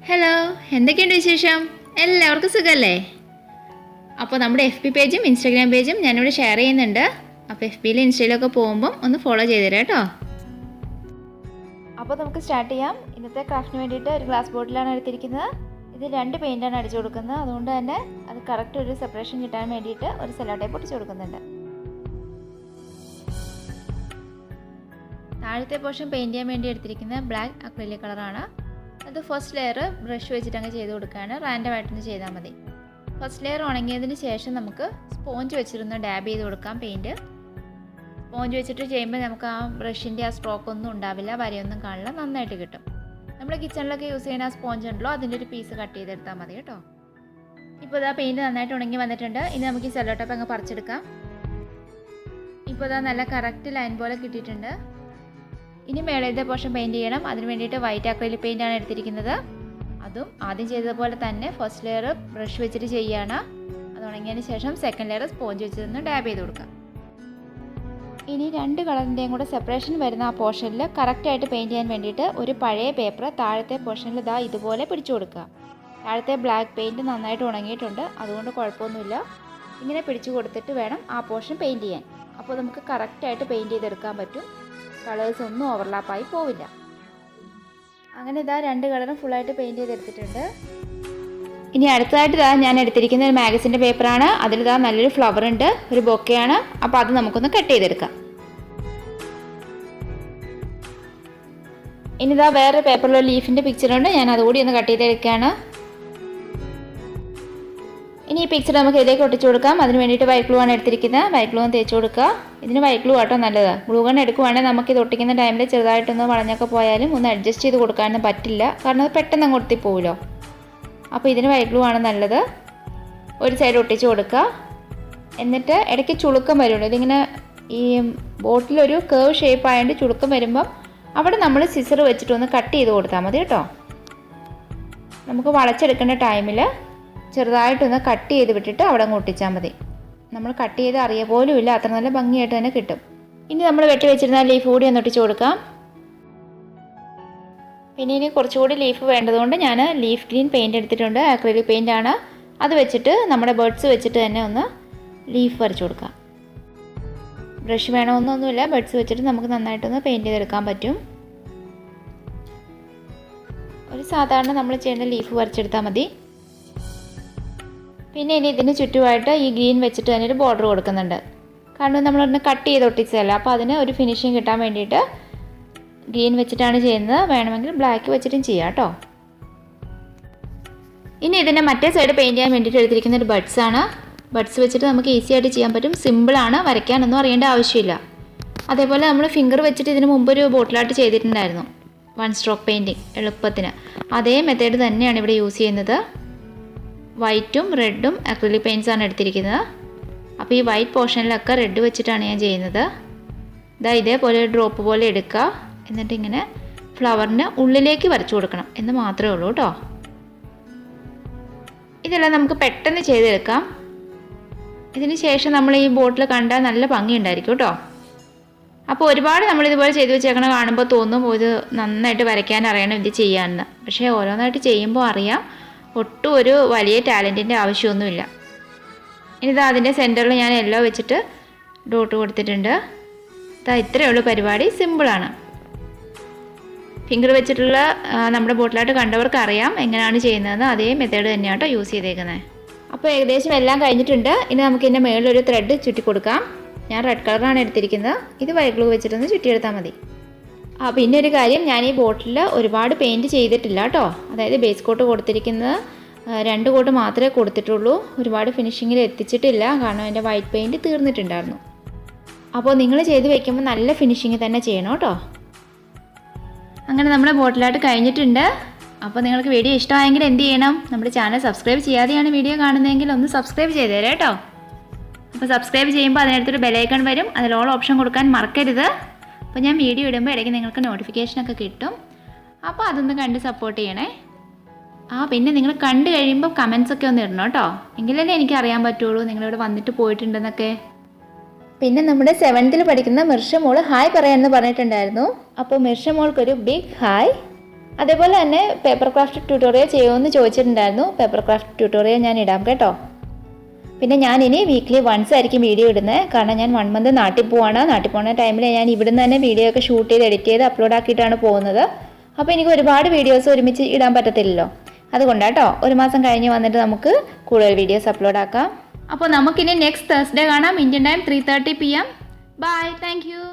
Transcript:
Hello, എന്തൊക്കെയുണ്ട് വിശേഷം? എല്ലാവർക്കും സുഖമല്ലേ? അപ്പോൾ നമ്മുടെ FB പേജും ഇൻസ്റ്റാഗ്രാം പേജും ഞാനിവിടെ ഷെയർ ചെയ്യുന്നുണ്ട്. അപ്പോൾ FBയിലും ഇൻസ്റ്റയിലൊക്കെ പോകുമ്പം ഒന്ന് ഫോളോ ചെയ്തുതരാം കേട്ടോ. അപ്പോൾ നമുക്ക് സ്റ്റാർട്ട് ചെയ്യാം. ഇന്നത്തെ ക്രാഫ്റ്റിന് വേണ്ടിയിട്ട് ഒരു ഗ്ലാസ് ബോട്ടിലാണ് എടുത്തിരിക്കുന്നത്. ഇത് 2 പെയിൻ്റാണ് അടിച്ചു കൊടുക്കുന്നത്. അതുകൊണ്ട് തന്നെ അത് കറക്റ്റ് ഒരു സെപ്പറേഷൻ കിട്ടാൻ വേണ്ടിയിട്ട് ഒരു സെല്ലോ ടേപ്പ് ഒട്ടിച്ചു കൊടുക്കുന്നുണ്ട്. താഴത്തെ പോർഷൻ പെയിൻറ്റ് ചെയ്യാൻ വേണ്ടി എടുത്തിരിക്കുന്നത് ബ്ലാക്ക് അക്രിലിക് കളറാണ്. അത് ഫസ്റ്റ് ലെയർ ബ്രഷ് വെച്ചിട്ട് അങ്ങ് ചെയ്ത് കൊടുക്കുകയാണ്. റാൻഡമായിട്ടൊന്ന് ചെയ്താൽ മതി. ഫസ്റ്റ് ലെയർ ഉണങ്ങിയതിന് ശേഷം നമുക്ക് സ്പോഞ്ച് വെച്ചിരുന്ന് ഡാബ് ചെയ്ത് കൊടുക്കാം പെയിൻറ്റ്. സ്പോഞ്ച് വെച്ചിട്ട് ചെയ്യുമ്പോൾ നമുക്ക് ആ ബ്രഷിൻ്റെ ആ സ്ട്രോക്കൊന്നും ഉണ്ടാവില്ല, വരയൊന്നും കാണില്ല, നന്നായിട്ട് കിട്ടും. നമ്മൾ കിച്ചണിലൊക്കെ യൂസ് ചെയ്യുന്ന ആ സ്പോഞ്ച് ഉണ്ടല്ലോ, അതിൻ്റെ ഒരു പീസ് കട്ട് ചെയ്തെടുത്താൽ മതി കേട്ടോ. ഇപ്പോൾ ഇതാ പെയിൻറ്റ് നന്നായിട്ട് ഉണങ്ങി വന്നിട്ടുണ്ട്. ഇനി നമുക്ക് ഈ സെല്ലോ ടേപ്പ് അങ്ങ് പറിച്ചെടുക്കാം. ഇപ്പോൾ ഇതാ നല്ല കറക്റ്റ് ലൈൻ പോലെ കിട്ടിയിട്ടുണ്ട്. ഇനി മേളത്തെ പോർഷൻ പെയിൻറ്റ് ചെയ്യണം. അതിന് വേണ്ടിയിട്ട് വൈറ്റ് അക്രിലിക് പെയിൻ്റാണ് എടുത്തിരിക്കുന്നത്. അതും ആദ്യം ചെയ്തതുപോലെ തന്നെ ഫസ്റ്റ് ലെയർ ബ്രഷ് വെച്ചിട്ട് ചെയ്യുകയാണ്. അത് ഉണങ്ങിയതിന് ശേഷം സെക്കൻഡ് ലെയർ സ്പോഞ്ച് വെച്ചിരുന്ന് ഡാബ് ചെയ്ത് കൊടുക്കാം. ഇനി 2 കളറിൻ്റെയും കൂടെ സെപ്പറേഷൻ വരുന്ന ആ പോർഷനിൽ കറക്റ്റായിട്ട് പെയിൻറ്റ് ചെയ്യാൻ വേണ്ടിയിട്ട് ഒരു പഴയ പേപ്പർ താഴത്തെ പോർഷനിൽ ഇതാ ഇതുപോലെ പിടിച്ചു കൊടുക്കുക. താഴത്തെ ബ്ലാക്ക് പെയിൻറ്റ് നന്നായിട്ട് ഉണങ്ങിയിട്ടുണ്ട്, അതുകൊണ്ട് കുഴപ്പമൊന്നുമില്ല. ഇങ്ങനെ പിടിച്ചു കൊടുത്തിട്ട് വേണം ആ പോർഷൻ പെയിൻറ്റ് ചെയ്യാൻ. അപ്പോൾ നമുക്ക് കറക്റ്റായിട്ട് പെയിൻറ്റ് ചെയ്തെടുക്കാൻ പറ്റും. കളേഴ്സ് ഒന്നും ഓവർലാപ്പായി പോവില്ല. അങ്ങനെ ഇതാ 2 കളറും ഫുള്ളായിട്ട് പെയിൻറ്റ് ചെയ്തെടുത്തിട്ടുണ്ട്. ഇനി അടുത്തതായിട്ട് ഇതാ ഞാൻ എടുത്തിരിക്കുന്ന ഒരു മാഗസിൻ്റെ പേപ്പറാണ്. അതിലിതാ നല്ലൊരു ഫ്ലവർ ഉണ്ട്, ഒരു ബൊക്കെയാണ്. അപ്പോൾ അത് നമുക്കൊന്ന് കട്ട് ചെയ്തെടുക്കാം. ഇനി ഇതാ വേറെ പേപ്പറിലൊരു ലീഫിൻ്റെ പിക്ചറുണ്ട്, ഞാൻ അതുകൂടി ഒന്ന് കട്ട് ചെയ്തെടുക്കുകയാണ്. ഇനി ഈ പിക്ചർ നമുക്ക് ഇതിലേക്ക് ഒട്ടിച്ചു കൊടുക്കാം. അതിന് വേണ്ടിയിട്ട് വൈറ്റ് ഗ്ലൂ ആണ് എടുത്തിരിക്കുന്നത്. വൈറ്റ് ഗ്ലൂ ഒന്ന് തേച്ച് കൊടുക്കുക. ഇതിന് വൈറ്റ് ഗ്ലൂ ആട്ടോ നല്ലത്. ഗ്ലൂ ഗൺ എടുക്കുവാണെങ്കിൽ നമുക്കിത് ഒട്ടിക്കുന്ന ടൈമിൽ ചെറുതായിട്ടൊന്ന് വളഞ്ഞൊക്കെ പോയാലും ഒന്ന് അഡ്ജസ്റ്റ് ചെയ്ത് കൊടുക്കാനൊന്നും പറ്റില്ല, കാരണം അത് പെട്ടെന്ന് അങ്ങ് ഒട്ടി പോകുമല്ലോ. അപ്പോൾ ഇതിന് വൈറ്റ് ഗ്ലൂ ആണ് നല്ലത്. ഒരു സൈഡ് ഒട്ടിച്ച് കൊടുക്കുക. എന്നിട്ട് ഇടയ്ക്ക് ചുളുക്കം വരുള്ളൂ. ഇതിങ്ങനെ ഈ ബോട്ടിലൊരു കേർവ് ഷേപ്പ് ആയതുകൊണ്ട് ചുളുക്കം വരുമ്പം അവിടെ നമ്മൾ സിസർ വെച്ചിട്ടൊന്ന് കട്ട് ചെയ്ത് കൊടുത്താൽ മതി കേട്ടോ. നമുക്ക് വളച്ചെടുക്കേണ്ട ടൈമിൽ ചെറുതായിട്ടൊന്ന് കട്ട് ചെയ്ത് വിട്ടിട്ട് അവിടെ അങ്ങ് ഒട്ടിച്ചാൽ മതി. നമ്മൾ കട്ട് ചെയ്ത് അറിയ പോലും ഇല്ല, അത്ര നല്ല ഭംഗിയായിട്ട് തന്നെ കിട്ടും. ഇനി നമ്മൾ വെട്ടി വെച്ചിരുന്ന ലീഫ് കൂടി ഒന്ന് ഒട്ടിച്ച് കൊടുക്കാം. പിന്നെ ഇനി കുറച്ചുകൂടി ലീഫ് വേണ്ടതുകൊണ്ട് ഞാൻ ലീഫ് ഗ്രീൻ പെയിൻറ്റ് എടുത്തിട്ടുണ്ട്. അക്രിലിക് പെയിൻ്റാണ്. അത് വെച്ചിട്ട് നമ്മുടെ ബഡ്സ് വെച്ചിട്ട് തന്നെ ഒന്ന് ലീഫ് വരച്ചു കൊടുക്കാം. ബ്രഷ് വേണമെന്നൊന്നുമില്ല, ബഡ്സ് വെച്ചിട്ട് നമുക്ക് നന്നായിട്ടൊന്ന് പെയിൻറ്റ് ചെയ്തെടുക്കാൻ പറ്റും. ഒരു സാധാരണ നമ്മൾ ചെയ്യുന്ന ലീഫ് വരച്ചെടുത്താൽ മതി. പിന്നെ ഇനി ഇതിന് ചുറ്റുമായിട്ട് ഈ ഗ്രീൻ വെച്ചിട്ട് തന്നെ ഒരു ബോർഡർ കൊടുക്കുന്നുണ്ട്. കാരണം നമ്മളൊന്ന് കട്ട് ചെയ്ത് ഒട്ടിച്ചതല്ല, അപ്പോൾ അതിന് ഒരു ഫിനിഷിങ് കിട്ടാൻ വേണ്ടിയിട്ട് ഗ്രീൻ വെച്ചിട്ടാണ് ചെയ്യുന്നത്. വേണമെങ്കിൽ ബ്ലാക്ക് വെച്ചിട്ടും ചെയ്യാം കേട്ടോ. ഇനി ഇതിൻ്റെ മറ്റേ സൈഡ് പെയിൻറ്റ് ചെയ്യാൻ വേണ്ടിയിട്ട് എടുത്തിരിക്കുന്ന ഒരു ബഡ്സ് ആണ്. ബഡ്സ് വെച്ചിട്ട് നമുക്ക് ഈസി ആയിട്ട് ചെയ്യാൻ പറ്റും. സിമ്പിളാണ്, വരയ്ക്കാനൊന്നും അറിയേണ്ട ആവശ്യമില്ല. അതേപോലെ നമ്മൾ ഫിംഗർ വെച്ചിട്ട് ഇതിന് മുമ്പ് ഒരു ബോട്ടിലായിട്ട് ചെയ്തിട്ടുണ്ടായിരുന്നു 1 സ്ട്രോക്ക് പെയിൻറ്റിങ് എളുപ്പത്തിന്. അതേ മെത്തേഡ് തന്നെയാണ് ഇവിടെ യൂസ് ചെയ്യുന്നത്. വൈറ്റും റെഡും അക്രിലിക് പെയിൻറ്റ്സ് ആണ് എടുത്തിരിക്കുന്നത്. അപ്പോൾ ഈ വൈറ്റ് പോർഷനിലൊക്കെ റെഡ് വെച്ചിട്ടാണ് ഞാൻ ചെയ്യുന്നത്. ഇതാ ഇതേപോലെ ഒരു ഡ്രോപ്പ് പോലെ എടുക്കുക. എന്നിട്ട് ഇങ്ങനെ ഫ്ലവറിന് ഉള്ളിലേക്ക് വരച്ചു കൊടുക്കണം എന്ന് മാത്രമേ ഉള്ളൂ കേട്ടോ. ഇതെല്ലാം നമുക്ക് പെട്ടെന്ന് ചെയ്തെടുക്കാം. ഇതിന് ശേഷം നമ്മൾ ഈ ബോട്ടിൽ കണ്ടാൽ നല്ല ഭംഗി ഉണ്ടായിരിക്കും കേട്ടോ. അപ്പോൾ ഒരുപാട് നമ്മളിതുപോലെ ചെയ്ത് വെച്ചേക്കണ കാണുമ്പോൾ തോന്നും ഇത് നന്നായിട്ട് വരയ്ക്കാൻ അറിയണം, ഇത് ചെയ്യാമെന്ന്. പക്ഷേ ഓരോന്നായിട്ട് ചെയ്യുമ്പോൾ അറിയാം ഒട്ടും ഒരു വലിയ ടാലൻറ്റിൻ്റെ ആവശ്യമൊന്നുമില്ല. ഇനിതാ അതിൻ്റെ സെൻറ്ററിൽ ഞാൻ യെല്ലോ വെച്ചിട്ട് ഡോട്ട് കൊടുത്തിട്ടുണ്ട്. ഇത്രയേ ഉള്ളൂ പരിപാടി, സിമ്പിളാണ്. ഫിംഗർ വെച്ചിട്ടുള്ള നമ്മുടെ ബോട്ടിലായിട്ട് കണ്ടവർക്ക് അറിയാം എങ്ങനെയാണ് ചെയ്യുന്നതെന്ന്. അതേ മെത്തേഡ് തന്നെയാണ് കേട്ടോ യൂസ് ചെയ്തേക്കുന്നത്. അപ്പോൾ ഏകദേശം എല്ലാം കഴിഞ്ഞിട്ടുണ്ട്. ഇനി നമുക്ക് ഇതിൻ്റെ മുകളിലൊരു ത്രെഡ് ചുറ്റി കൊടുക്കാം. ഞാൻ റെഡ് കളറാണ് എടുത്തിരിക്കുന്നത്. ഇത് വൈറ്റ് ഗ്ലൂ വെച്ചിട്ടൊന്ന് ചുറ്റിയെടുത്താൽ മതി. പിന്നെ ഒരു കാര്യം, ഞാൻ ഈ ബോട്ടിൽ ഒരുപാട് പെയിൻറ്റ് ചെയ്തിട്ടില്ല കേട്ടോ. അതായത് ബേസ് കോട്ട് കൊടുത്തിരിക്കുന്നത് 2 കോട്ട് മാത്രമേ കൊടുത്തിട്ടുള്ളൂ. ഒരുപാട് ഫിനിഷിങ്ങിൽ എത്തിച്ചിട്ടില്ല, കാരണം എൻ്റെ വൈറ്റ് പെയിൻറ്റ് തീർന്നിട്ടുണ്ടായിരുന്നു. അപ്പോൾ നിങ്ങൾ ചെയ്ത് വയ്ക്കുമ്പോൾ നല്ല ഫിനിഷിങ് തന്നെ ചെയ്യണം കേട്ടോ. അങ്ങനെ നമ്മുടെ ബോട്ടിലായിട്ട് കഴിഞ്ഞിട്ടുണ്ട്. അപ്പോൾ നിങ്ങൾക്ക് വീഡിയോ ഇഷ്ടമായെങ്കിൽ എന്ത് ചെയ്യണം? നമ്മുടെ ചാനൽ സബ്സ്ക്രൈബ് ചെയ്യാതെയാണ് വീഡിയോ കാണുന്നതെങ്കിൽ ഒന്ന് സബ്സ്ക്രൈബ് ചെയ്തേരെ കേട്ടോ. അപ്പോൾ സബ്സ്ക്രൈബ് ചെയ്യുമ്പോൾ അതിനടുത്തൊരു ബെലൈക്കൺ വരും, അതിൽ ഓൾ ഓപ്ഷൻ കൊടുക്കാൻ മറക്കരുത്. അപ്പോൾ ഞാൻ വീഡിയോ ഇടുമ്പോൾ ഇടയ്ക്ക് നിങ്ങൾക്ക് നോട്ടിഫിക്കേഷനൊക്കെ കിട്ടും. അപ്പോൾ അതൊന്ന് കണ്ട് സപ്പോർട്ട് ചെയ്യണേ. പിന്നെ നിങ്ങൾ കണ്ടു കഴിയുമ്പോൾ കമൻസൊക്കെ ഒന്ന് ഇടണം കേട്ടോ. എങ്കിലല്ലേ എനിക്ക് അറിയാൻ പറ്റുള്ളൂ നിങ്ങളിവിടെ വന്നിട്ട് പോയിട്ടുണ്ടെന്നൊക്കെ. പിന്നെ നമ്മുടെ 7th പഠിക്കുന്ന മിർഷ മോൾ ഹായ് പറയാമെന്ന് പറഞ്ഞിട്ടുണ്ടായിരുന്നു. അപ്പോൾ മിർഷ മോൾക്കൊരു ബിഗ് ഹായ്. അതേപോലെ തന്നെ പേപ്പർ ക്രാഫ്റ്റ് ട്യൂട്ടോറിയൽ ചെയ്യുമെന്ന് ചോദിച്ചിട്ടുണ്ടായിരുന്നു. പേപ്പർ ക്രാഫ്റ്റ് ട്യൂട്ടോറിയൽ ഞാൻ ഇടാം കേട്ടോ. പിന്നെ ഞാനിനി വീക്ക്ലി വൺസ് ആയിരിക്കും വീഡിയോ ഇടുന്നത്. കാരണം ഞാൻ 1 മന്ത് നാട്ടിൽ പോവാണ്. നാട്ടിൽ പോകുന്ന ടൈമിൽ ഞാൻ ഇവിടുന്ന് തന്നെ വീഡിയോ ഒക്കെ ഷൂട്ട് ചെയ്ത് എഡിറ്റ് ചെയ്ത് അപ്ലോഡ് ആക്കിയിട്ടാണ് പോകുന്നത്. അപ്പോൾ എനിക്ക് ഒരുപാട് വീഡിയോസ് ഒരുമിച്ച് ഇടാൻ പറ്റത്തില്ലല്ലോ. അതുകൊണ്ടാട്ടോ 1 മാസം കഴിഞ്ഞ് വന്നിട്ട് നമുക്ക് കൂടുതൽ വീഡിയോസ് അപ്ലോഡ് ആക്കാം. അപ്പോൾ നമുക്കിനി നെക്സ്റ്റ് തേഴ്സ്ഡേ കാണാം. Indian time 3:30 PM. Bye. Thank U.